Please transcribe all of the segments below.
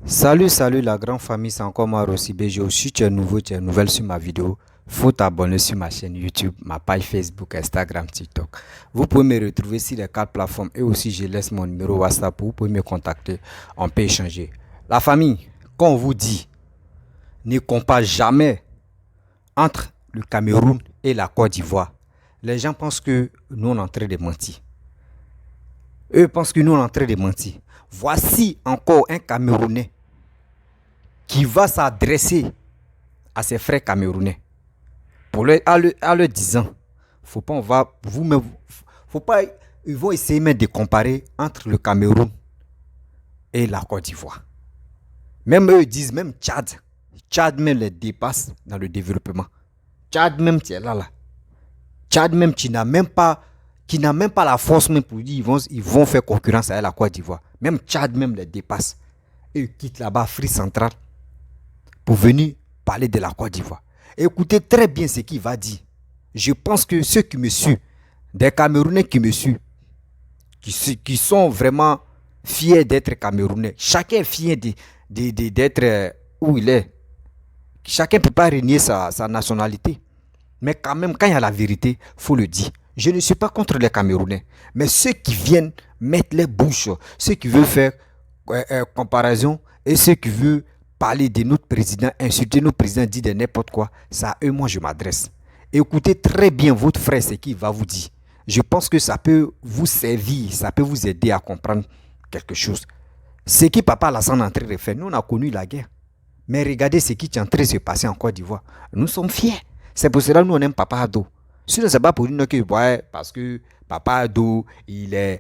Salut la grande famille, c'est encore moi Rossi BGO. Si tu es nouveau, tu es nouvelle sur ma vidéo, faut t'abonner sur ma chaîne YouTube, ma page Facebook, Instagram, TikTok. Vous pouvez me retrouver sur les quatre plateformes et aussi je laisse mon numéro WhatsApp, vous pouvez me contacter, on peut échanger. La famille, quand on vous dit, ne compare jamais entre le Cameroun et la Côte d'Ivoire. Les gens pensent que nous on est en train de mentir. Eux pensent que nous on est en train de mentir. Voici encore un Camerounais qui va s'adresser à ses frères camerounais pour leur disant, faut pas, faut pas, ils vont essayer même de comparer entre le Cameroun et la Côte d'Ivoire. Même eux disent, même Tchad même les dépasse dans le développement. Tchad même, tu es là. Tchad même, qui n'a même pas la force même pour dire ils vont faire concurrence à la Côte d'Ivoire. Même Tchad même les dépasse. Et ils quittent là-bas Afrique centrale pour venir parler de la Côte d'Ivoire. Écoutez très bien ce qu'il va dire. Je pense que ceux qui me suivent, des Camerounais qui me suivent, qui sont vraiment fiers d'être Camerounais, chacun est fier d'être où il est. Chacun ne peut pas renier sa nationalité. Mais quand même, quand il y a la vérité, il faut le dire. Je ne suis pas contre les Camerounais. Mais ceux qui viennent mettre les bouches, ceux qui veulent faire comparaison et ceux qui veulent parler de notre président, insulter notre président, dire de n'importe quoi, c'est à eux, moi, je m'adresse. Écoutez très bien votre frère, ce qu'il va vous dire. Je pense que ça peut vous servir, ça peut vous aider à comprendre quelque chose. Ce que Papa Alassane est en train de faire, nous, on a connu la guerre. Mais regardez ce qui est en train de se passer en Côte d'Ivoire. Nous sommes fiers. C'est pour cela que nous, on aime Papa Ado. Sinon, ce n'est pas pour dire que, ouais, parce que Papa Ado, il est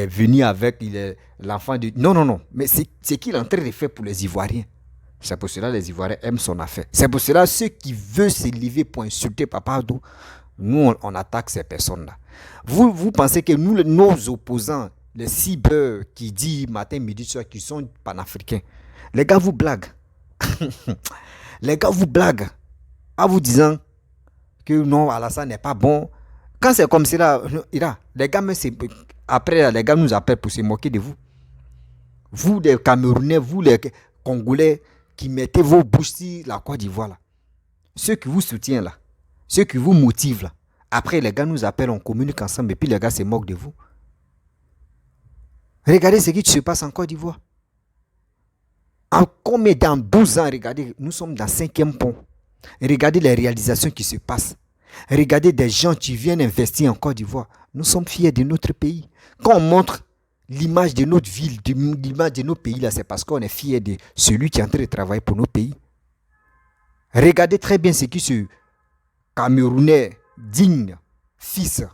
venu avec l'enfant de... Non. Mais c'est ce qu'il est en train de faire pour les Ivoiriens. C'est pour cela que les Ivoiriens aiment son affaire. C'est pour cela que ceux qui veulent se lever pour insulter Papa Ado, nous, on attaque ces personnes-là. Vous pensez que nous, nos opposants, les cibles qui disent matin, midi, soir, qui sont panafricains, les gars vous blaguent. Les gars vous blaguent en vous disant que non, Alassane n'est pas bon. Quand c'est comme cela, les gars, après, les gars nous appellent pour se moquer de vous. Vous, les Camerounais, vous, les Congolais, qui mettez vos bouches sur la Côte d'Ivoire, là. Ceux qui vous soutiennent, là. Ceux qui vous motivent, là. Après, les gars nous appellent, on communique ensemble, et puis les gars se moquent de vous. Regardez ce qui se passe en Côte d'Ivoire. Comme dans 12 ans, regardez, nous sommes dans 5e pont. Regardez les réalisations qui se passent. Regardez des gens qui viennent investir en Côte d'Ivoire. Nous sommes fiers de notre pays. Quand on montre l'image de notre ville, l'image de nos pays, là, c'est parce qu'on est fiers de celui qui est en train de travailler pour nos pays. Regardez très bien ce qui se Camerounais digne, fils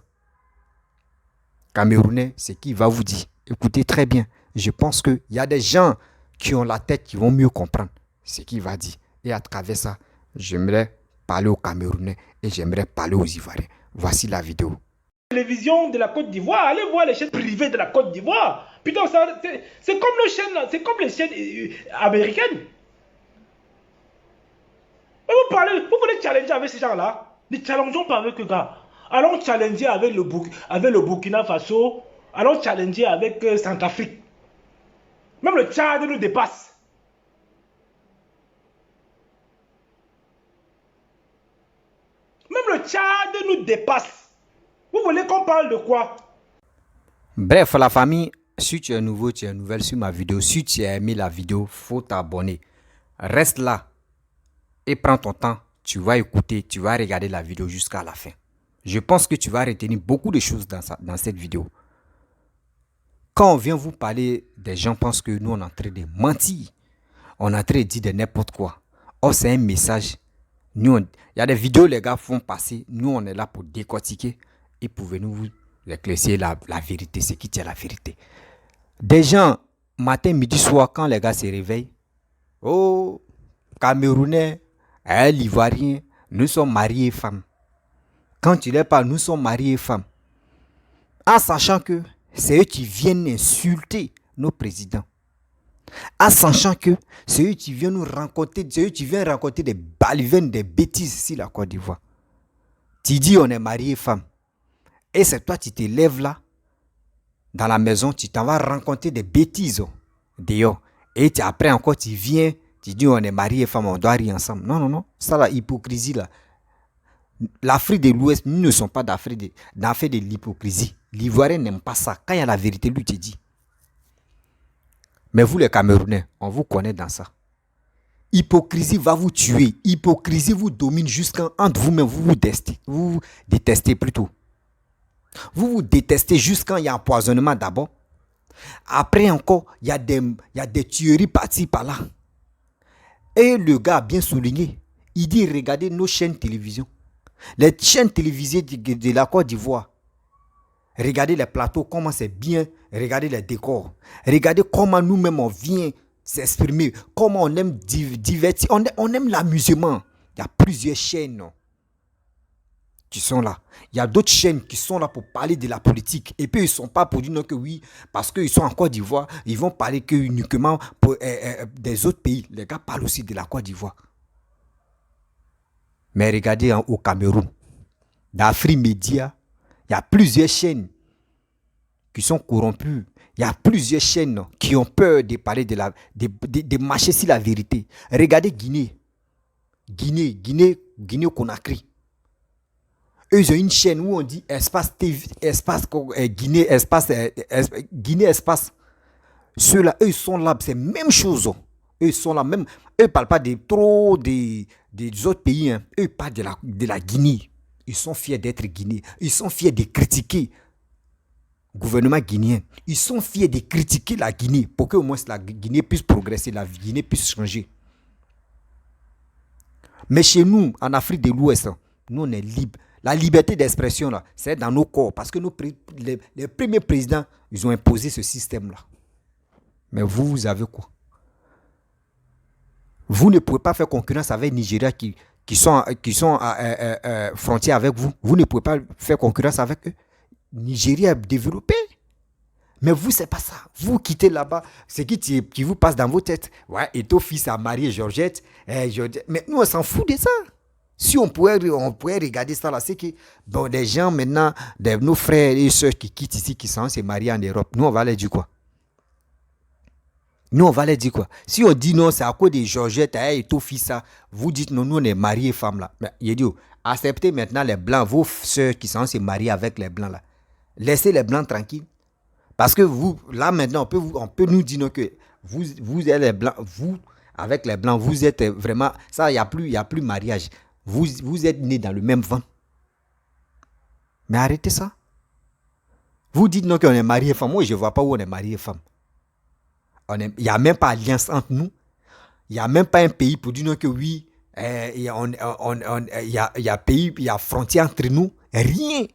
Camerounais, ce qu'il va vous dire. Écoutez très bien. Je pense qu'il y a des gens qui ont la tête, qui vont mieux comprendre ce qu'il va dire. Et à travers ça, j'aimerais parler aux Camerounais et j'aimerais parler aux Ivoiriens. Voici la vidéo. Télévision de la Côte d'Ivoire, allez voir les chaînes privées de la Côte d'Ivoire. Putain, c'est comme nos chaînes, c'est comme les chaînes américaines. Mais vous voulez challenger avec ces gens-là? Ne challengeons pas avec eux, gars. Allons challenger avec le Burkina Faso, allons challenger avec Centrafrique. Même le Tchad nous dépasse. Même le Tchad nous dépasse. Vous voulez qu'on parle de quoi? Bref, la famille, si tu es nouveau, tu es nouvelle sur ma vidéo. Si tu as aimé la vidéo, faut t'abonner. Reste là et prends ton temps. Tu vas écouter, tu vas regarder la vidéo jusqu'à la fin. Je pense que tu vas retenir beaucoup de choses dans cette vidéo. Quand on vient vous parler, des gens pensent que nous, on est en train de mentir. On est en train de dire de n'importe quoi. Or, c'est un message. Il y a des vidéos les gars font passer. Nous, on est là pour décortiquer et pour venir vous éclaircir la vérité, ce qui tient la vérité. Des gens, matin, midi, soir, quand les gars se réveillent, oh, Camerounais, l'Ivoirien, nous sommes mariés et femmes. Quand tu les parles, nous sommes mariés et femmes. En sachant que c'est eux qui viennent insulter nos présidents. En sachant que c'est eux qui viennent nous rencontrer, c'est eux qui viennent raconter des balivernes, des bêtises ici, la Côte d'Ivoire. Tu dis on est marié et femme. Et c'est toi qui te lèves là, dans la maison, tu t'en vas rencontrer des bêtises dehors. Et après encore, tu viens, tu dis on est marié et femme, on doit rire ensemble. Non, non, non. Ça, la hypocrisie, là. L'Afrique de l'Ouest, nous ne sommes pas d'affaire de l'hypocrisie. L'Ivoirien n'aime pas ça. Quand il y a la vérité, lui te dit. Mais vous, les Camerounais, on vous connaît dans ça. Hypocrisie va vous tuer. Hypocrisie vous domine jusqu'à entre vous-même. Vous vous détestez plutôt. Vous vous détestez jusqu'à il y a empoisonnement d'abord. Après encore, il y a des tueries par-ci par-là. Et le gars a bien souligné. Il dit regardez nos chaînes télévision. Les chaînes télévisées de la Côte d'Ivoire. Regardez les plateaux, comment c'est bien. Regardez les décors. Regardez comment nous-mêmes on vient s'exprimer. Comment on aime divertir. On aime l'amusement. Il y a plusieurs chaînes qui sont là. Il y a d'autres chaînes qui sont là pour parler de la politique. Et puis ils ne sont pas pour dire non que oui, parce qu'ils sont en Côte d'Ivoire, ils vont parler que uniquement pour, des autres pays. Les gars parlent aussi de la Côte d'Ivoire. Mais regardez au Cameroun, dans Afrique Média, il y a plusieurs chaînes qui sont corrompues. Il y a plusieurs chaînes qui ont peur de parler de marcher sur la vérité. Regardez Guinée Conakry. Eux, ils ont une chaîne où on dit espace TV, espace Guinée, Guinée, espace. Ceux-là, eux, ils sont là, c'est la même chose. Eux, ils sont là, même. Eux, ils ne parlent pas des autres pays. Hein. Eux, ils parlent de la Guinée. Ils sont fiers d'être Guinéens. Ils sont fiers de critiquer le gouvernement guinéen. Ils sont fiers de critiquer la Guinée pour qu'au moins la Guinée puisse progresser, la Guinée puisse changer. Mais chez nous, en Afrique de l'Ouest, nous, on est libres. La liberté d'expression, là, c'est dans nos corps. Parce que les premiers présidents, ils ont imposé ce système-là. Mais vous avez quoi? Vous ne pouvez pas faire concurrence avec Nigeria qui sont frontières avec vous. Vous ne pouvez pas faire concurrence avec eux. Nigeria est développé. Mais vous, c'est pas ça. Vous quittez là-bas, c'est qui vous passe dans vos têtes. Ouais, et ton fils a marié Georgette. Mais nous, on s'en fout de ça. Si on pouvait regarder ça là, c'est que bon, des gens maintenant, nos frères et soeurs qui quittent ici, qui sont se mariés en Europe, nous on va leur dire quoi? Nous on va leur dire quoi? Si on dit non, c'est à cause de Georgette et ton fils ça, vous dites non, nous on est mariés femmes là. Mais il dit, acceptez maintenant les blancs, vos soeurs qui sont se marier avec les blancs là. Laissez les blancs tranquilles. Parce que vous, là maintenant, on peut nous dire non, que vous êtes les blancs, vous, avec les blancs, vous êtes vraiment, ça, il n'y a plus mariage. Vous êtes nés dans le même ventre. Mais arrêtez ça. Vous dites non qu'on est marié femme. Moi, je ne vois pas où on est marié femme. Il n'y a même pas alliance entre nous. Il n'y a même pas un pays pour dire non que oui, il y a pays, il y a frontière entre nous. Rien.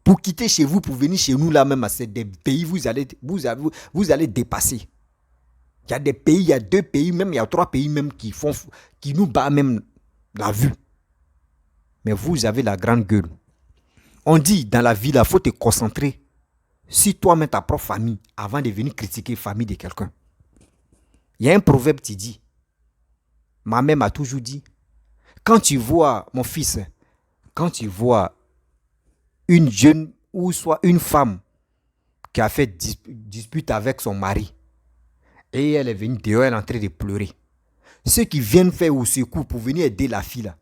Pour quitter chez vous, pour venir chez nous, là même, c'est des pays, vous allez dépasser. Il y a des pays, il y a 2 pays, même il y a 3 pays même qui nous battent même la vue. Mais vous avez la grande gueule. On dit dans la vie, il faut te concentrer sur toi-même, ta propre famille, avant de venir critiquer la famille de quelqu'un. Il y a un proverbe qui dit, ma mère m'a toujours dit, quand tu vois, mon fils, quand tu vois une jeune ou soit une femme qui a fait dispute avec son mari, et elle est venue dehors, elle est en train de pleurer. Ceux qui viennent faire au secours pour venir aider la fille là,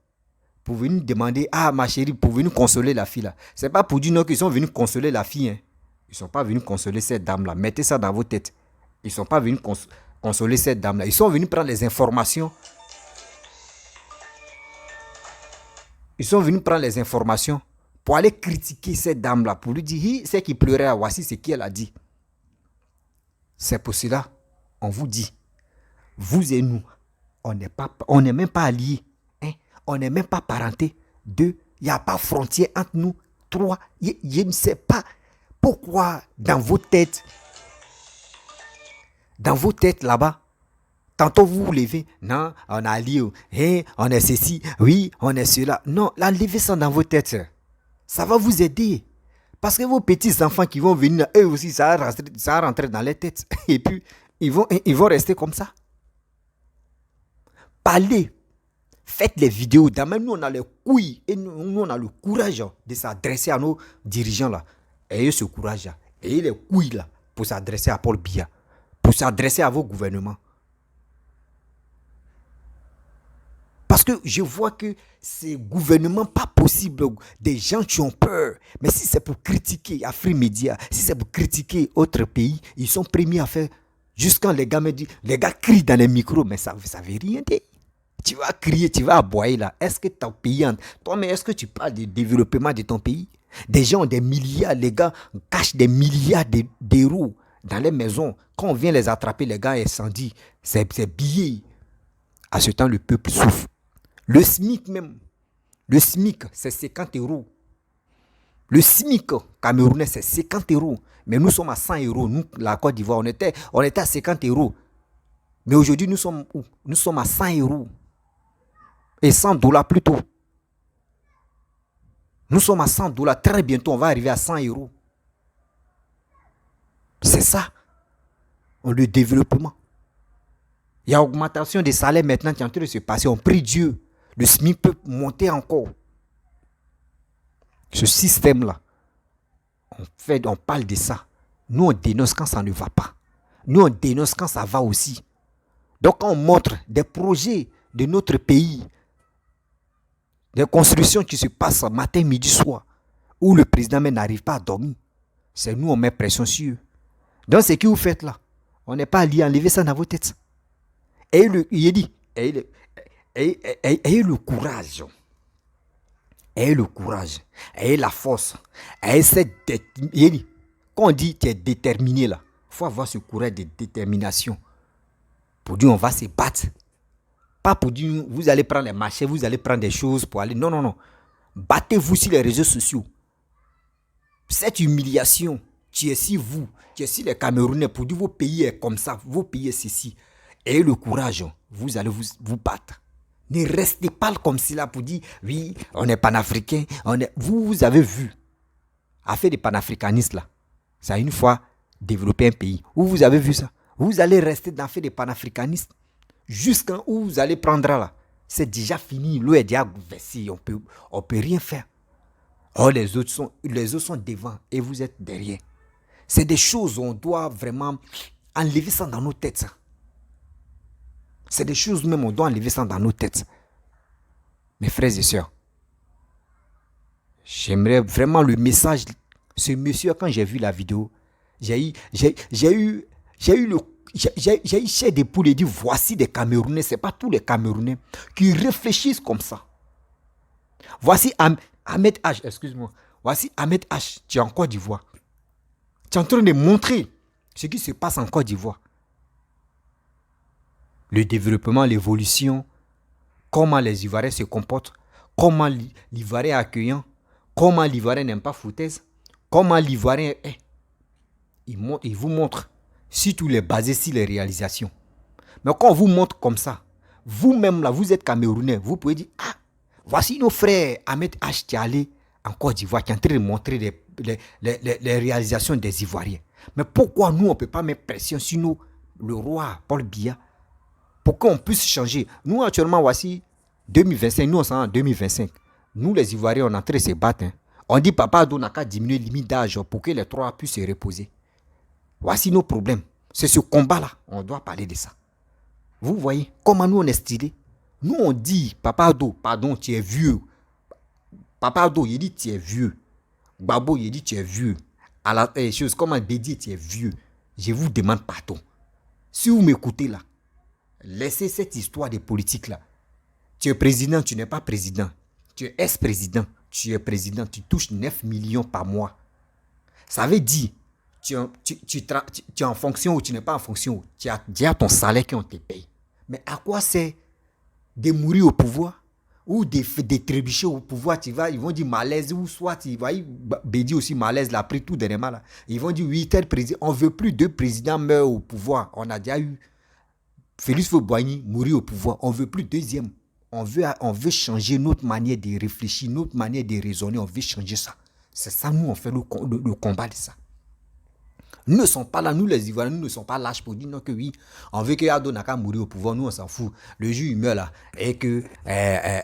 pour venir demander, ah ma chérie, pour venir consoler la fille là. C'est pas pour dire non qu'ils sont venus consoler la fille. Hein. Ils ne sont pas venus consoler cette dame là. Mettez ça dans vos têtes. Ils ne sont pas venus consoler cette dame là. Ils sont venus prendre les informations. Ils sont venus prendre les informations pour aller critiquer cette dame là, pour lui dire, c'est qui pleurait, voici ce qu'elle a dit. C'est pour cela, on vous dit, vous et nous, on n'est même pas alliés. Hein? On n'est même pas parentés. 2, il n'y a pas frontière entre nous. 3, je ne sais pas pourquoi dans vos têtes là-bas, tantôt vous vous levez, non, on est alliés, hein, on est ceci, oui, on est cela. Non, là, levez ça dans vos têtes. Ça va vous aider. Parce que vos petits-enfants qui vont venir, eux aussi, ça va rentrer dans les têtes. Et puis, ils vont rester comme ça. Parlez. Faites les vidéos. Même nous, on a les couilles. Et nous, on a le courage de s'adresser à nos dirigeants là. Ayez ce courage là. Ayez les couilles là pour s'adresser à Paul Biya. pour s'adresser à vos gouvernements. Parce que je vois que ces gouvernements, pas possible, des gens qui ont peur. Mais si c'est pour critiquer Afrimédia, si c'est pour critiquer autres pays, ils sont premiers à faire. Jusqu'à les gars me disent, les gars crient dans les micros, mais ça ne veut rien dire. Tu vas crier, tu vas aboyer là. Est-ce que ton pays, toi, mais est-ce que tu parles du développement de ton pays? Des gens ont des milliards, les gars cachent des milliards d'euros dans les maisons. Quand on vient les attraper, les gars incendient. C'est billets. À ce temps, le peuple souffre. Le SMIC même, le SMIC, c'est 50 euros. Le SMIC camerounais, c'est 50 euros. Mais nous sommes à 100 euros. Nous, la Côte d'Ivoire, on était à 50 euros. Mais aujourd'hui, nous sommes où? Nous sommes à 100 euros. Et 100 dollars plutôt. Nous sommes à 100 dollars. Très bientôt, on va arriver à 100 euros. C'est ça, le développement. Il y a augmentation des salaires maintenant qui est en train de se passer. On prie Dieu. Le SMIC peut monter encore. Ce système-là, on parle de ça. Nous, on dénonce quand ça ne va pas. Nous, on dénonce quand ça va aussi. Donc, quand on montre des projets de notre pays, des constructions qui se passent matin, midi, soir, où le président même n'arrive pas à dormir, c'est nous, on met pression sur eux. Donc, ce que vous faites là, on n'est pas allé enlever ça dans vos têtes. Et il dit, ayez le courage. Ayez le courage. Ayez la force. Ayez cette détermination. Quand on dit tu es déterminé là, il faut avoir ce courage de détermination. Pour dire on va se battre. Pas pour dire vous allez prendre les marchés, vous allez prendre des choses pour aller. Non, non, non. Battez-vous sur les réseaux sociaux. Cette humiliation, tu es si vous, tu es si les Camerounais, pour dire vos pays est comme ça, vos pays est ceci. Ayez le courage, vous allez vous battre. Ne restez pas comme cela pour dire, oui, on est panafricain. Vous avez vu, affaire des panafricanistes là, ça a une fois développé un pays. Où vous avez vu ça? Vous allez rester dans l'affaire des panafricanistes jusqu'à où vous allez prendre là. C'est déjà fini, l'eau est déjà versée, on peut rien faire. Or les autres sont devant et vous êtes derrière. C'est des choses où on doit vraiment enlever ça dans nos têtes. Ça. C'est des choses même, on doit enlever ça dans nos têtes. Mes frères et sœurs, j'aimerais vraiment le message. Ce monsieur, quand j'ai vu la vidéo, j'ai eu chair des poules et dit voici des Camerounais, c'est pas tous les Camerounais qui réfléchissent comme ça. Voici Ahmed H, excuse-moi. Voici Ahmed H, tu es en Côte d'Ivoire. Tu es en train de montrer ce qui se passe en Côte d'Ivoire. Le développement, l'évolution, comment les Ivoiriens se comportent, comment l'Ivoirien est accueillant, comment l'Ivoirien n'aime pas foutaise, comment l'Ivoirien est. Il vous montre, surtout les basés sur les réalisations. Mais quand on vous montre comme ça, vous-même là, vous êtes Camerounais, vous pouvez dire, ah, voici nos frères Ahmed H qui est allé en Côte d'Ivoire, qui est en train de montrer les réalisations des Ivoiriens. Mais pourquoi nous, on ne peut pas mettre pression sur nous, le roi Paul Biya, pour qu'on puisse changer? Nous, actuellement, voici 2025, nous, on s'en en 2025. Nous, les Ivoiriens, on est en train de se battre. Hein. On dit, papa Ado n'a qu'à diminuer la limite d'âge pour que les trois puissent se reposer. Voici nos problèmes. C'est ce combat-là, on doit parler de ça. Vous voyez comment nous, on est stylé. Nous, on dit, papa Ado, pardon, tu es vieux. Papa Ado, il dit, tu es vieux. Babo, il dit, tu es vieux. À la chose, comme Bédi, tu es vieux. Je vous demande pardon. Si vous m'écoutez là, laissez cette histoire de politique là. Tu es président, tu n'es pas président. Tu es ex-président, tu es président, tu touches 9 millions par mois. Ça veut dire, tu es en fonction ou tu n'es pas en fonction. Tu as déjà ton salaire qu'on te paye. Mais à quoi c'est de mourir au pouvoir ou de trébucher au pouvoir? Ils vont dire malaise ou soit tu vas Bédi aussi malaise, l'a pris tout dernièrement là. Ils vont dire oui, tel président, on ne veut plus de présidents meurent au pouvoir. On a déjà eu Félix Houphouët-Boigny mourir au pouvoir. On ne veut plus deuxième. On veut changer notre manière de réfléchir, notre manière de raisonner. On veut changer ça. C'est ça, nous, on fait le combat de ça. Nous ne sommes pas là, nous les Ivoiriens, nous ne sommes pas lâches pour dire non que oui, on veut que Ado n'a qu'à mourir au pouvoir, nous on s'en fout. Le jour il meurt là, et que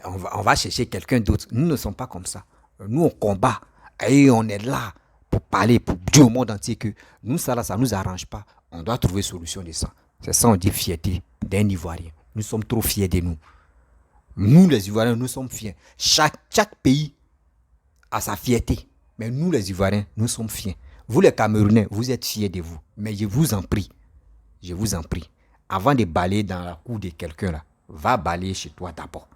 on va chercher quelqu'un d'autre. Nous ne sommes pas comme ça. Nous on combat, et on est là pour parler, pour dire au monde entier que nous ça là, ça ne nous arrange pas. On doit trouver solution de ça. C'est ça on dit fierté d'un Ivoirien. Nous sommes trop fiers de nous. Nous les Ivoiriens, nous sommes fiers. Chaque pays a sa fierté. Mais nous les Ivoiriens, nous sommes fiers. Vous les Camerounais, vous êtes fiers de vous. Mais je vous en prie, avant de balayer dans la cour de quelqu'un là, va balayer chez toi d'abord.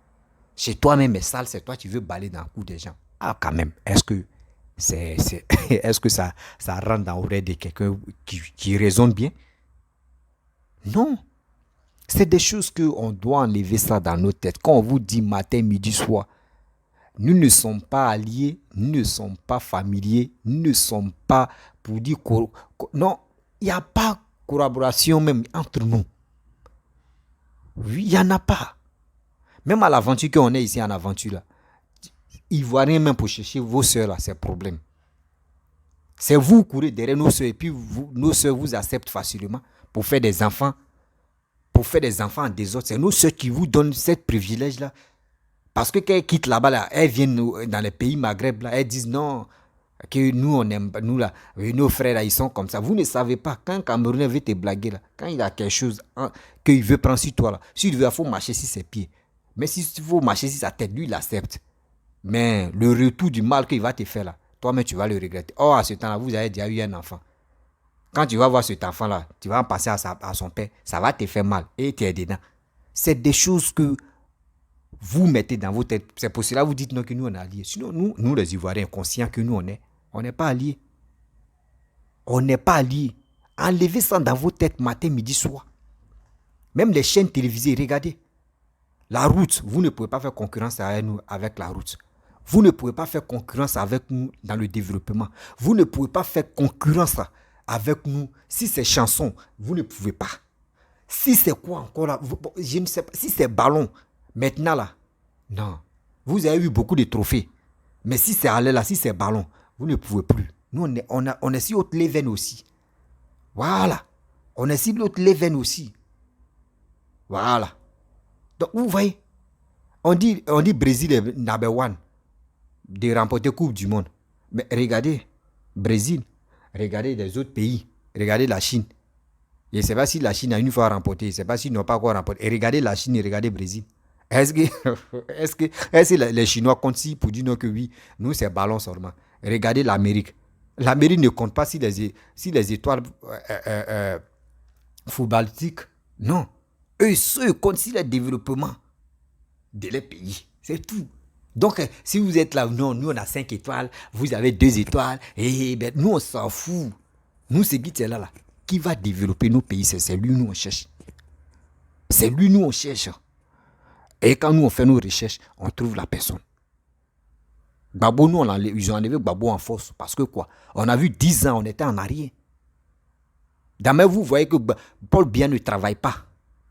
Chez toi-même est sale, c'est toi qui veux balayer dans la cour des gens. Ah quand même, est-ce que est-ce que ça rentre dans l'oreille de quelqu'un qui raisonne bien? Non. C'est des choses qu'on doit enlever ça dans nos têtes. Quand on vous dit matin, midi, soir, nous ne sommes pas alliés, nous ne sommes pas familiers, nous ne sommes pas pour dire... Non, il n'y a pas collaboration même entre nous. Oui, il n'y en a pas. Même à l'aventure qu'on est ici en aventure, là, Ivoiriens même pour chercher vos soeurs, là, c'est problème. C'est vous qui courez derrière nos soeurs et puis nos soeurs vous acceptent facilement pour faire des enfants. Pour faire des enfants des autres. C'est nos soeurs qui vous donnent ce privilège-là. Parce que quand elles quittent là-bas, là, elles viennent dans les pays Maghreb, là, elles disent non, que nous, on aime, nous, là, nos frères, là, ils sont comme ça. Vous ne savez pas, quand un Camerounais veut te blaguer, là, quand il a quelque chose qu'il veut prendre sur toi, là, s'il veut, il faut marcher sur ses pieds. Mais s'il faut marcher sur sa tête, lui, il accepte. Mais le retour du mal qu'il va te faire, là, toi-même, tu vas le regretter. Oh, à ce temps-là, vous avez déjà eu un enfant. Quand tu vas voir cet enfant-là, tu vas en passer à son père, ça va te faire mal et tu es dedans. C'est des choses que vous mettez dans vos têtes. C'est pour cela que vous dites non que nous on est alliés. Sinon, nous les Ivoiriens, conscients que nous on n'est pas alliés. On n'est pas alliés. Enlevez ça dans vos têtes matin, midi, soir. Même les chaînes télévisées, regardez. La route, vous ne pouvez pas faire concurrence avec nous avec la route. Vous ne pouvez pas faire concurrence avec nous dans le développement. Vous ne pouvez pas faire concurrence avec nous. Si c'est chanson, vous ne pouvez pas. Si c'est quoi encore là, je ne sais pas. Si c'est ballon, maintenant là, non. Vous avez eu beaucoup de trophées. Mais si c'est aller là, si c'est ballon, vous ne pouvez plus. Nous, on est sur haute leven aussi. Voilà. On est sur haute leven aussi. Voilà. Donc, vous voyez, on dit Brésil est number one de remporter Coupe du Monde. Mais regardez, Brésil, regardez les autres pays, regardez la Chine. Je ne sais pas si la Chine a une fois remporté, je ne sais pas s'ils n'ont pas encore remporté. Et regardez la Chine et regardez le Brésil. Est-ce que les Chinois comptent si pour dire non que oui, nous c'est ballon seulement. Regardez l'Amérique. L'Amérique ne compte pas si les étoiles footballistiques. Non. Eux comptent si le développement de les pays. C'est tout. Donc, si vous êtes là, non, nous on a 5 étoiles, vous avez 2 étoiles, et ben, nous on s'en fout. Nous, c'est qui là, qui va développer nos pays, c'est lui nous on cherche. C'est lui nous on cherche. Et quand nous on fait nos recherches, on trouve la personne. Gbagbo, nous, ils ont enlevé Gbagbo en force. Parce que quoi? On a vu 10 ans, on était en arrière. D'ailleurs, vous voyez que Paul Biya ne travaille pas.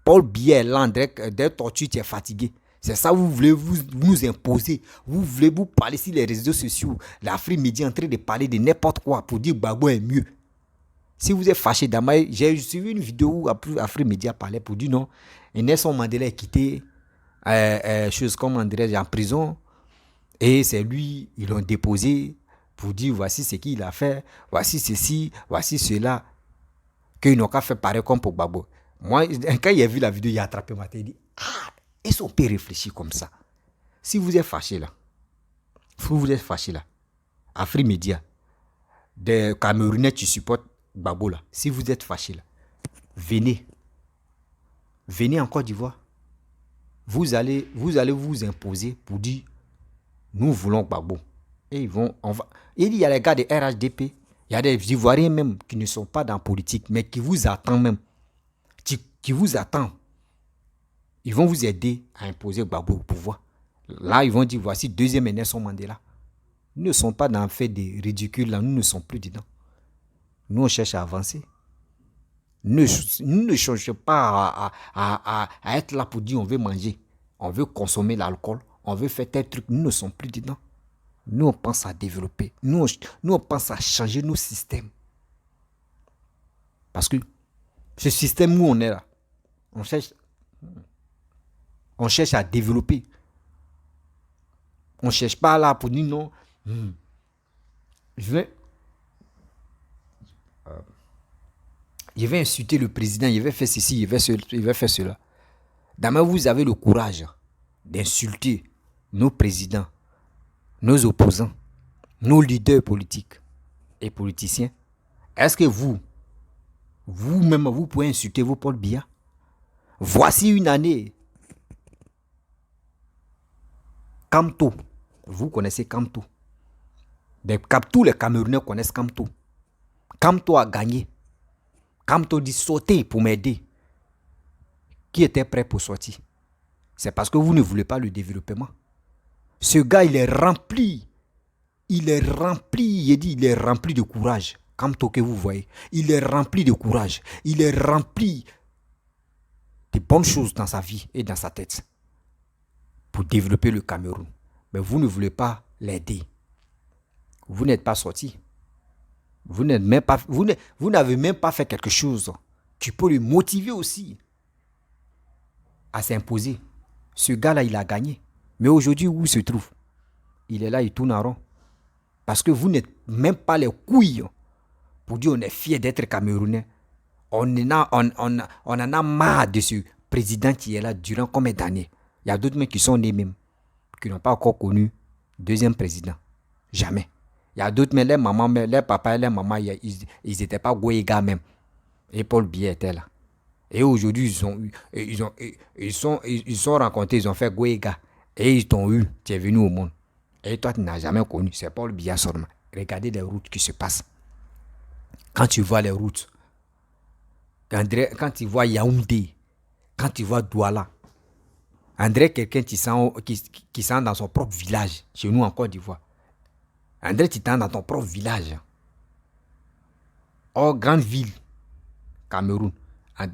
Paul Biya est là, des tortues, tu es fatigué. C'est ça, vous voulez vous nous imposer. Vous voulez vous parler sur les réseaux sociaux. L'Afrique Média est en train de parler de n'importe quoi pour dire que Gbagbo est mieux. Si vous êtes fâché, Damaï, j'ai suivi une vidéo où Afrique Média parlait pour dire non. Et Nelson Mandela est quitté, chose comme André en prison. Et c'est lui, ils l'ont déposé pour dire voici ce qu'il a fait, voici ceci, voici cela. Qu'ils n'ont qu'à faire pareil comme pour Gbagbo. Moi, quand il a vu la vidéo, il a attrapé ma tête, il dit ah, est-ce qu'on peut réfléchir comme ça? Si vous êtes fâché là, Afrique Média, des Camerounais qui supportent Gbagbo là, si vous êtes fâché là, venez en Côte d'Ivoire. Vous allez vous imposer pour dire nous voulons Gbagbo. Et il y a les gars de RHDP, il y a des Ivoiriens même qui ne sont pas dans la politique, mais qui vous attendent même. Qui vous attendent. Ils vont vous aider à imposer Gbagbo au pouvoir. Là, ils vont dire voici deuxième Nelson Mandela. Nous ne sommes pas dans le fait de ridicule, là, nous ne sommes plus dedans. Nous, on cherche à avancer. Nous ne cherchons pas à être là pour dire on veut manger, on veut consommer l'alcool, on veut faire tel truc. Nous ne sommes plus dedans. Nous, on pense à développer. Nous, on pense à changer nos systèmes. Parce que ce système où on est là, on cherche à développer. On ne cherche pas là pour dire non. Je vais... Je vais insulter le président, je vais faire ceci, je vais faire cela. Demain, vous avez le courage d'insulter nos présidents, nos opposants, nos leaders politiques et politiciens. Est-ce que vous-même, vous pouvez insulter vos Paul Biya? Voici une année. Kamto. Vous connaissez Kamto. Tous les Camerounais connaissent Kamto. Kamto a gagné. Kamto dit sauter pour m'aider. Qui était prêt pour sortir? C'est parce que vous ne voulez pas le développement. Ce gars, il est rempli. Il est rempli de courage. Kamto que vous voyez. Il est rempli de courage. Il est rempli de bonnes choses dans sa vie et dans sa tête pour développer le Cameroun. Mais vous ne voulez pas l'aider. Vous n'êtes pas sorti. Vous n'avez même pas fait quelque chose qui peut le motiver aussi à s'imposer. Ce gars-là, il a gagné. Mais aujourd'hui, où il se trouve? Il est là, il tourne en rond. Parce que vous n'êtes même pas les couilles pour dire on est fier d'être Camerounais. On en a marre de ce président qui est là durant combien d'années. Il y a d'autres mecs qui sont nés même, qui n'ont pas encore connu deuxième président. Jamais. Il y a d'autres mecs, les mamans, les papas et les mamans, ils n'étaient pas Goïga même. Et Paul Biya était là. Et aujourd'hui, ils sont rencontrés, ils ont fait Goïga. Et ils t'ont eu, tu es venu au monde. Et toi, tu n'as jamais connu. C'est Paul Biya seulement. Regardez les routes qui se passent. Quand tu vois les routes, quand tu vois Yaoundé, quand tu vois Douala, André, quelqu'un qui sent dans son propre village, chez nous en Côte d'Ivoire. André, tu t'en dans ton propre village. Hors grande ville, Cameroun.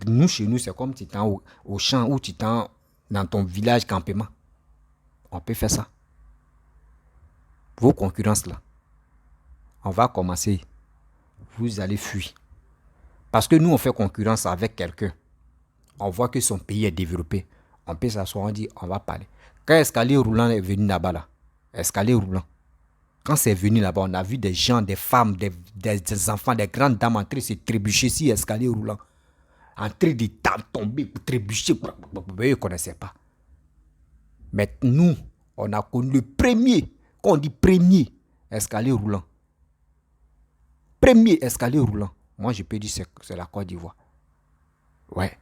Nous, chez nous, c'est comme tu t'en au champ ou tu t'en dans ton village campement. On peut faire ça. Vos concurrences là, on va commencer. Vous allez fuir. Parce que nous, on fait concurrence avec quelqu'un. On voit que son pays est développé. On peut s'asseoir, on dit, on va parler. Quand Escalier Roulant est venu là-bas, là, Escalier Roulant, quand c'est venu là-bas, on a vu des gens, des femmes, des enfants, des grandes dames en train de se trébucher sur Escalier Roulant. En train de tomber, trébucher. Ils ne connaissaient pas. Mais nous, on a connu le premier, quand on dit premier, Escalier Roulant. Premier escalier roulant. Moi, je peux dire que c'est la Côte d'Ivoire. Ouais.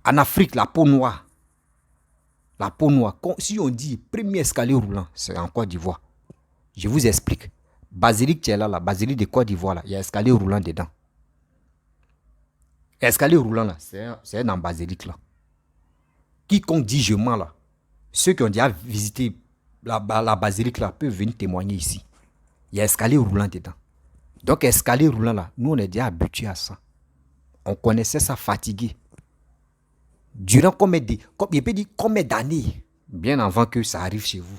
En Afrique, la peau noire. La peau noire. Si on dit premier escalier roulant, c'est en Côte d'Ivoire. Je vous explique. Basilique, tu es là, la basilique de Côte d'Ivoire, là, il y a escalier roulant dedans. Escalier roulant, là, c'est dans basilique, là. Quiconque dit je mens, là, ceux qui ont déjà visité la basilique, là, peuvent venir témoigner ici. Il y a escalier roulant dedans. Donc, escalier roulant là, nous, on est déjà habitués à ça. On connaissait ça fatigué. Durant combien d'années, bien avant que ça arrive chez vous.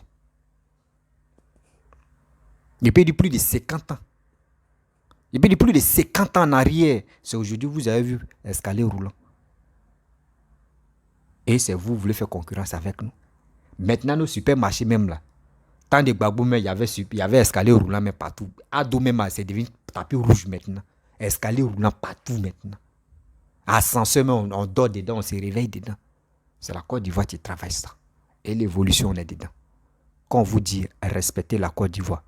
Il peut dire plus de 50 ans. Il peut dire plus de 50 ans en arrière. C'est aujourd'hui vous avez vu escalier roulant. Et c'est vous voulez faire concurrence avec nous. Maintenant, nos supermarchés même là, tant de Gbagbo, il y avait escalier roulant mais partout. Ado même, c'est devenu tapis rouge maintenant. Escalier roulant partout maintenant. Ascenseur, on dort dedans, on se réveille dedans. C'est la Côte d'Ivoire qui travaille ça. Et l'évolution, on est dedans. Quand on vous dit respectez la Côte d'Ivoire,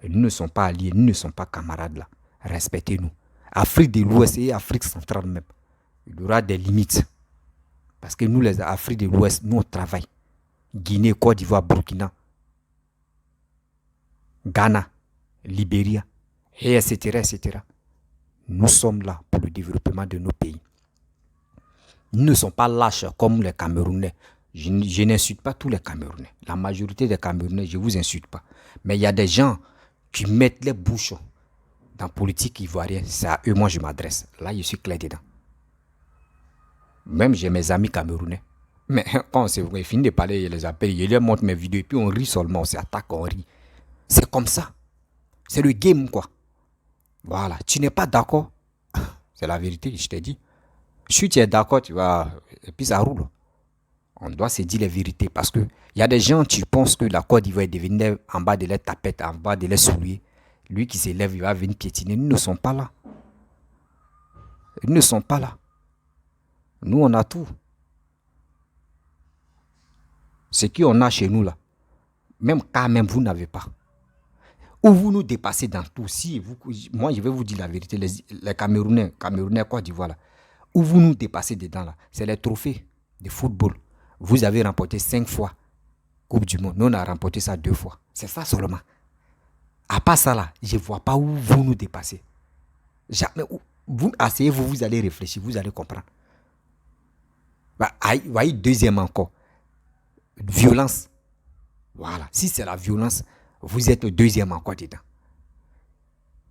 nous ne sommes pas alliés, nous ne sommes pas camarades là. Respectez-nous. Afrique de l'Ouest et Afrique centrale même. Il y aura des limites. Parce que nous, les Afriques de l'Ouest, nous on travaille. Guinée, Côte d'Ivoire, Burkina, Ghana, Libéria, et etc., etc. Nous sommes là pour le développement de nos pays. Nous ne sommes pas lâches comme les Camerounais. Je n'insulte pas tous les Camerounais. La majorité des Camerounais, je ne vous insulte pas. Mais il y a des gens qui mettent les bouches dans la politique ivoirienne. C'est à eux, moi, je m'adresse. Là, je suis clair dedans. Même j'ai mes amis camerounais. Mais quand on finit de parler, je les appelle, je leur montre mes vidéos et puis on rit seulement, on s'attaque, on rit. C'est comme ça. C'est le game, quoi. Voilà. Tu n'es pas d'accord. C'est la vérité, je t'ai dit. Si tu es d'accord, tu vas... Et puis ça roule. On doit se dire les vérités parce que il y a des gens qui pensent que la Côte d'Ivoire est devenue en bas de leurs tapettes, en bas de leurs souliers. Lui qui s'élève, il va venir piétiner. Nous ne sommes pas là. Ils ne sont pas là. Nous, on a tout. Ce qu'on a chez nous là, même quand même vous n'avez pas. Ou vous nous dépassez dans tout. Si vous, moi, je vais vous dire la vérité, les Camerounais, Côte d'Ivoire là, où vous nous dépassez dedans là, c'est les trophées de football. Vous avez remporté 5 fois Coupe du Monde. Nous, on a remporté ça 2 fois. C'est ça seulement. À part ça là, je ne vois pas où vous nous dépassez. Jamais. Vous asseyez-vous, vous allez réfléchir, vous allez comprendre. Voyez, deuxième encore. Violence. Voilà. Si c'est la violence, vous êtes le deuxième encore dedans.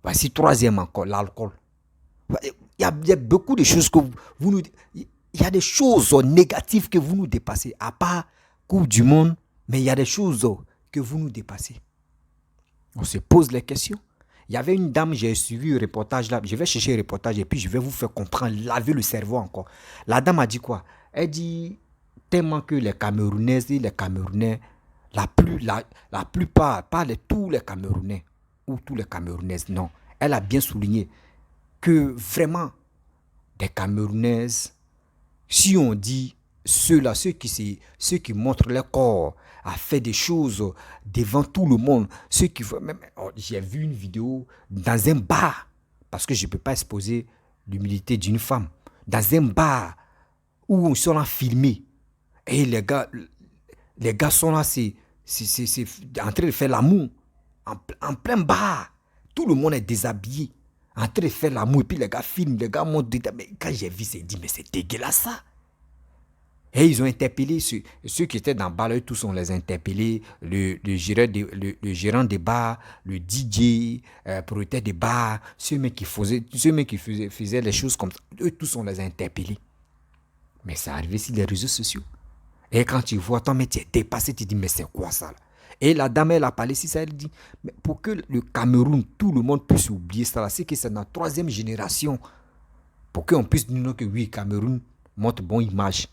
Voici troisième encore, l'alcool. Il y a beaucoup de choses que vous nous... Il y a des choses négatives que vous nous dépassez. À part Coupe du Monde, mais il y a des choses que vous nous dépassez. On se pose les questions. Il y avait une dame, j'ai suivi un reportage là. Je vais chercher un reportage et puis je vais vous faire comprendre, laver le cerveau encore. La dame a dit quoi? Elle dit tellement que les Camerounaises et les Camerounais, la plupart, pas tous les Camerounais ou tous les Camerounaises, non. Elle a bien souligné que vraiment, des Camerounaises, si on dit ceux-là, ceux qui montrent leur corps à faire des choses devant tout le monde, ceux qui font, j'ai vu une vidéo dans un bar, parce que je ne peux pas exposer l'humilité d'une femme, dans un bar où on sont là filmés, et les gars sont là, c'est en train de faire l'amour, en plein bar, tout le monde est déshabillé, en train de faire l'amour, et puis les gars filment, les gars montent dedans. Mais quand j'ai vu, j'ai dit, mais c'est dégueulasse ça. Et ils ont interpellé ceux qui étaient dans le bar, tous on les a interpellés, le gérant des bars, le DJ, propriétaire des bars, ceux qui faisaient les choses comme ça, eux tous on les a interpellés. Mais c'est arrivé sur les réseaux sociaux. Et quand tu vois, toi, mais tu es dépassé, tu dis, mais c'est quoi ça là? Et la dame, elle a parlé si ça, elle dit, mais pour que le Cameroun, tout le monde puisse oublier ça là, c'est que c'est notre troisième génération. Pour qu'on puisse dire que oui, Cameroun montre bonne image.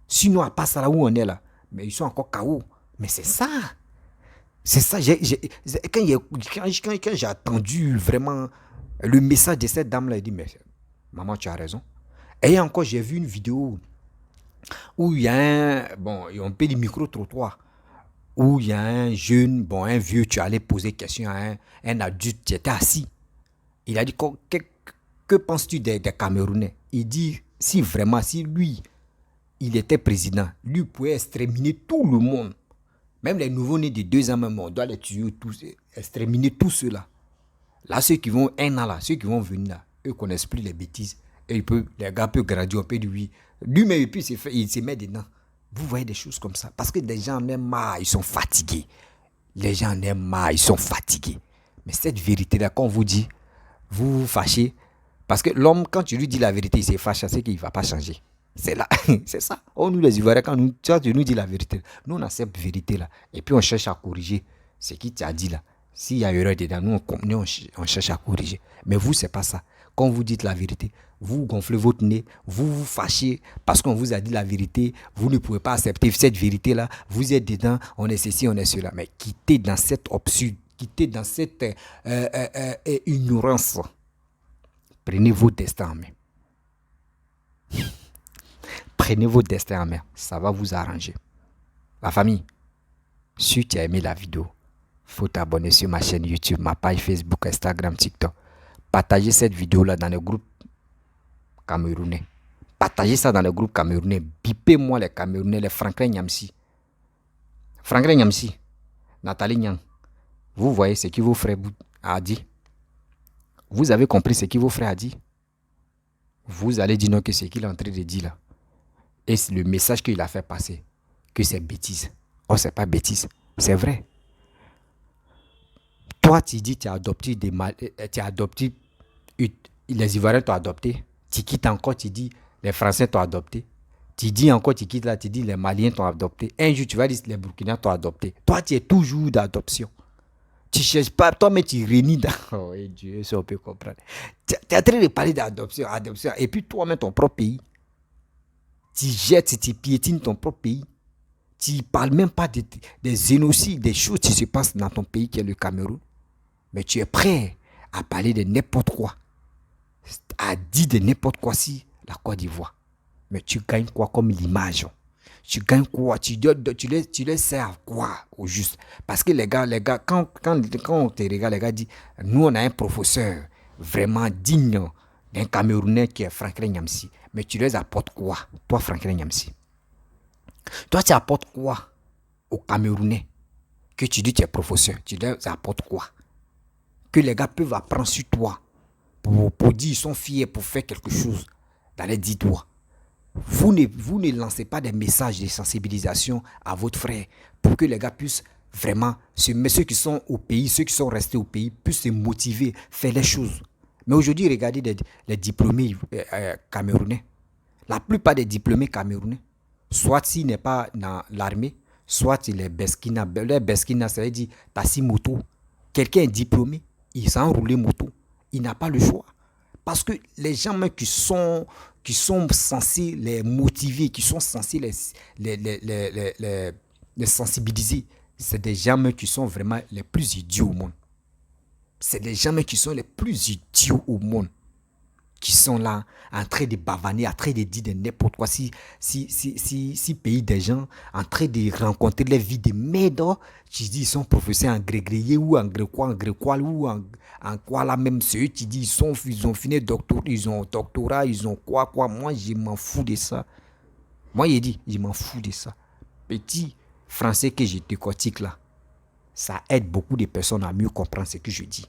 Sinon, à part ça là où on est là, mais ils sont encore KO. Mais c'est ça. C'est ça. Quand j'ai attendu vraiment le message de cette dame là, elle dit, mais maman, tu as raison. Et encore, j'ai vu une vidéo où il y a on peut dire micro-trottoir, où il y a un jeune, un vieux, tu allais poser question à un adulte qui était assis. Il a dit, que penses-tu des Camerounais? Il dit, si lui, il était président, lui pouvait exterminer tout le monde. Même les nouveaux-nés de 2 ans, même, on doit les tuer tous, exterminer tous ceux-là. Là, ceux qui vont 1 an là, ceux qui vont venir là, eux connaissent plus les bêtises. Et les gars peuvent grandir, on peut dire oui. Lui-même, puis il se met dedans. Vous voyez des choses comme ça. Parce que les gens en aiment marre, ils sont fatigués. Les gens en aiment marre, ils sont fatigués. Mais cette vérité-là, quand on vous dit, vous vous fâchez. Parce que l'homme, quand tu lui dis la vérité, il se fâche, c'est qu'il ne va pas changer. C'est là, c'est ça. Oh, nous les Ivoiriens, quand tu nous dis la vérité, nous on a cette vérité-là. Et puis on cherche à corriger ce qui t'a dit là. S'il y a erreur dedans, nous on cherche à corriger. Mais vous, c'est pas ça. Quand vous dites la vérité, vous gonflez votre nez, vous vous fâchez parce qu'on vous a dit la vérité, vous ne pouvez pas accepter cette vérité-là, vous êtes dedans, on est ceci, on est cela. Mais quittez dans cette obscure, quittez dans cette ignorance. Prenez vos destins en main. Prenez vos destins en main, ça va vous arranger. La famille, si tu as aimé la vidéo, il faut t'abonner sur ma chaîne YouTube, ma page Facebook, Instagram, TikTok. Partagez cette vidéo-là dans le groupe camerounais. Partagez ça dans le groupe camerounais. Bipez-moi les Camerounais, les Franklin Nyamsi. Franklin Nyamsi, Nathalie Nyang. Vous voyez ce que vos frères a dit. Vous avez compris ce que vos frères a dit. Vous allez dire non que ce qu'il est en train de dire là. Et c'est le message qu'il a fait passer. Que c'est bêtise. Oh, c'est pas bêtise. C'est vrai. Toi, tu dis tu as adopté les Ivoiriens t'ont adopté. Tu quittes encore, tu dis les Français t'ont adopté. Tu dis encore, tu quittes là, tu dis les Maliens t'ont adopté. Un jour, tu vas dire les Burkinabés t'ont adopté. Toi, tu es toujours d'adoption. Tu ne cherches pas, toi, mais tu réunis dans... Oh, Dieu, ça on peut comprendre. Tu es en train de parler d'adoption, adoption. Et puis toi-même, ton propre pays. Tu jettes, tu piétines ton propre pays. Tu ne parles même pas des génocides, des choses qui se passent dans ton pays qui est le Cameroun. Mais tu es prêt à parler de n'importe quoi. a dit de n'importe quoi si la Côte d'Ivoire. Mais tu gagnes quoi comme l'image? Tu gagnes quoi? Tu les sers à quoi au juste? Parce que les gars, quand on te regarde, les gars disent, nous on a un professeur vraiment digne d'un Camerounais qui est Franklin Nyamsi. Mais tu les apportes quoi, toi Franklin Nyamsi? Toi tu apportes quoi aux Camerounais que tu dis tu es professeur? Tu leur apportes quoi? Que les gars peuvent apprendre sur toi pour dire ils sont fiers pour faire quelque chose dans les 10 doigts. Vous ne lancez pas des messages de sensibilisation à votre frère pour que les gars puissent vraiment, ceux qui sont au pays, ceux qui sont restés au pays, puissent se motiver, faire les choses. Mais aujourd'hui, regardez les diplômés camerounais. La plupart des diplômés camerounais, soit s'il n'est pas dans l'armée, soit il est Beskina. Les Beskina, ça veut dire Tassi moto. Quelqu'un est diplômé, il s'est enroulé moto. Il n'a pas le choix. Parce que les gens même qui sont censés les motiver, qui sont censés les sensibiliser, c'est des gens même qui sont vraiment les plus idiots au monde. C'est des gens même qui sont les plus idiots au monde. Qui sont là en train de bavaner, en train de dire de n'importe quoi. Si pays des gens en train de rencontrer les vies de merde, tu dis ils sont professeurs en grégrier ou en grécois ou en quoi là même, ceux qui disent ils ont fini doctorat, ils ont quoi. Moi, je m'en fous de ça. Moi, il dit, je m'en fous de ça. Petit français que je décortique là, ça aide beaucoup de personnes à mieux comprendre ce que je dis.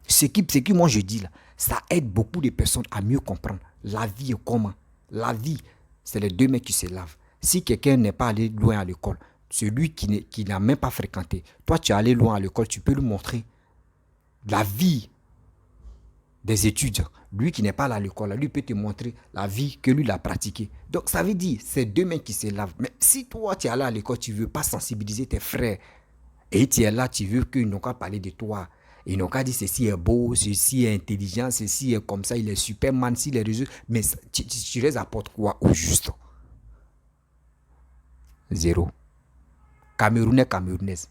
Ce que moi je dis là, ça aide beaucoup de personnes à mieux comprendre. La vie est comment? La vie, c'est les deux mecs qui se lavent. Si quelqu'un n'est pas allé loin à l'école, celui qui n'a même pas fréquenté, toi tu es allé loin à l'école, tu peux lui montrer la vie des étudiants. Lui qui n'est pas allé à l'école, lui peut te montrer la vie que lui il a pratiquée. Donc ça veut dire, c'est deux mecs qui se lavent. Mais si toi tu es allé à l'école, tu ne veux pas sensibiliser tes frères, et tu es là, tu veux qu'ils n'ont qu'à parler de toi. Ils n'ont qu'à dire ceci est beau, ceci est intelligent, ceci est comme ça, il est Superman, s'il est réseau. Mais tu les apportes quoi au juste? Zéro. Camerounais, Camerounaise.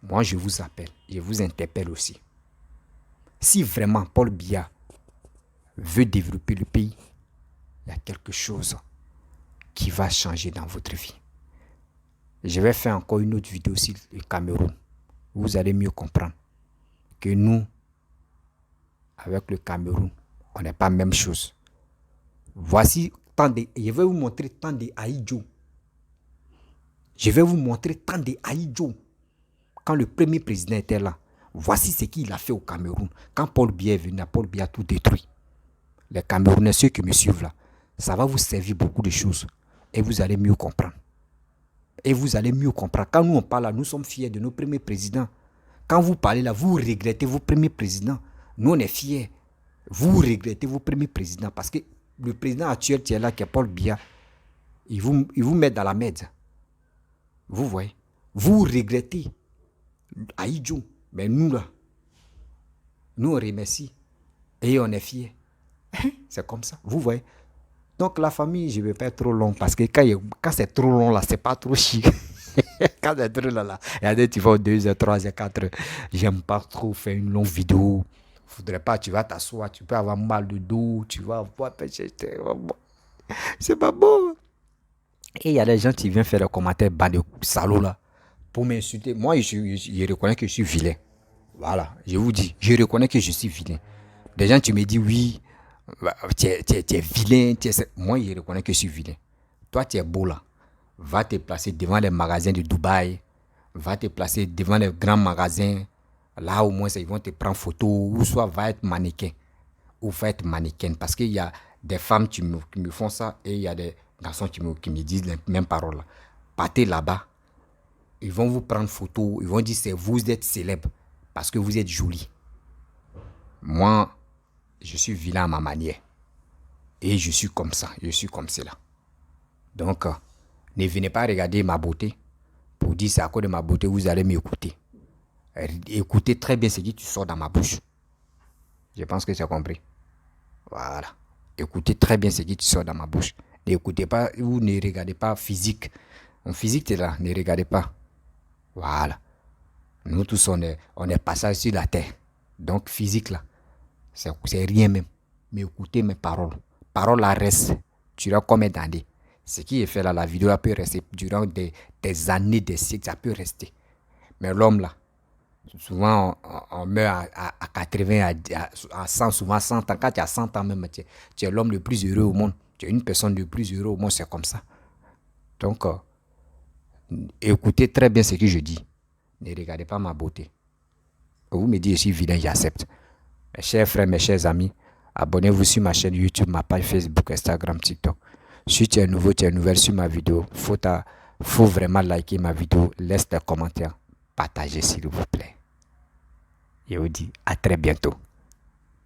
Moi, je vous appelle, je vous interpelle aussi. Si vraiment Paul Biya veut développer le pays, il y a quelque chose qui va changer dans votre vie. Je vais faire encore une autre vidéo sur le Cameroun. Vous allez mieux comprendre que nous, avec le Cameroun, on n'est pas la même chose. Voici je vais vous montrer tant de Aïdjo. Je vais vous montrer tant de Aïdjo. Quand le premier président était là, voici ce qu'il a fait au Cameroun. Quand Paul Biya est venu, Paul Biya a tout détruit. Les Camerounais, ceux qui me suivent là, ça va vous servir beaucoup de choses. Et vous allez mieux comprendre. Et vous allez mieux comprendre. Quand nous on parle là, nous sommes fiers de nos premiers présidents. Quand vous parlez là, vous regrettez vos premiers présidents. Nous, on est fiers. Vous regrettez vos premiers présidents parce que le président actuel qui est là, qui est Paul Biya, il vous met dans la merde. Vous voyez? Vous regrettez Aïdjo. Mais nous là, nous on remercie et on est fiers. C'est comme ça. Vous voyez? Donc la famille, je ne vais pas être trop long parce que quand c'est trop long là, c'est pas trop chic. Quand c'est trop là, regardez, tu vas 2 heures, 3 heures, 4 heures. J'aime pas trop faire une longue vidéo. Faudrait pas, tu vas t'asseoir, tu peux avoir mal de dos, tu vas avoir... C'est pas bon. Et il y a des gens qui viennent faire des commentaires bas de salauds là pour m'insulter. Moi, je reconnais que je suis vilain. Voilà, je vous dis, je reconnais que je suis vilain. Des gens, tu me dis oui, tu es vilain. Moi, je reconnais que je suis vilain. Toi, tu es beau là. Va te placer devant les magasins de Dubaï. Va te placer devant les grands magasins. Là, au moins, ils vont te prendre photo. Ou soit va être mannequin. Ou va être mannequin. Parce qu'il y a des femmes qui me font ça. Et il y a des garçons qui me disent les mêmes paroles là. Partez là-bas. Ils vont vous prendre photo. Ils vont dire que vous êtes célèbre. Parce que vous êtes joli. Moi, je suis vilain à ma manière. Et je suis comme ça. Je suis comme cela. Donc, ne venez pas regarder ma beauté. Pour dire c'est à cause de ma beauté, vous allez m'écouter. Écoutez très bien ce qui sort dans ma bouche. Je pense que tu as compris. Voilà. Écoutez très bien ce qui sort dans ma bouche. N'écoutez pas ou ne regardez pas physique. Mon physique est là. Ne regardez pas. Voilà. Nous tous, on est passage sur la terre. Donc, physique là. C'est rien même. Mais écoutez mes paroles. Paroles là restent durant combien d'années? Ce qui est fait là, la vidéo là peut rester durant des années, des siècles, ça peut rester. Mais l'homme là, souvent on meurt à 80, à 100, souvent 100 ans. Quand tu as 100 ans même, tu es l'homme le plus heureux au monde. Tu es une personne le plus heureux au monde, c'est comme ça. Donc, écoutez très bien ce que je dis. Ne regardez pas ma beauté. Vous me dites, je suis vilain, j'accepte. Mes chers frères, mes chers amis, abonnez-vous sur ma chaîne YouTube, ma page Facebook, Instagram, TikTok. Si tu es nouveau, tu es nouvelle sur ma vidéo, faut vraiment liker ma vidéo, laisse des commentaires, partagez s'il vous plaît. Et je vous dis à très bientôt.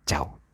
Ciao.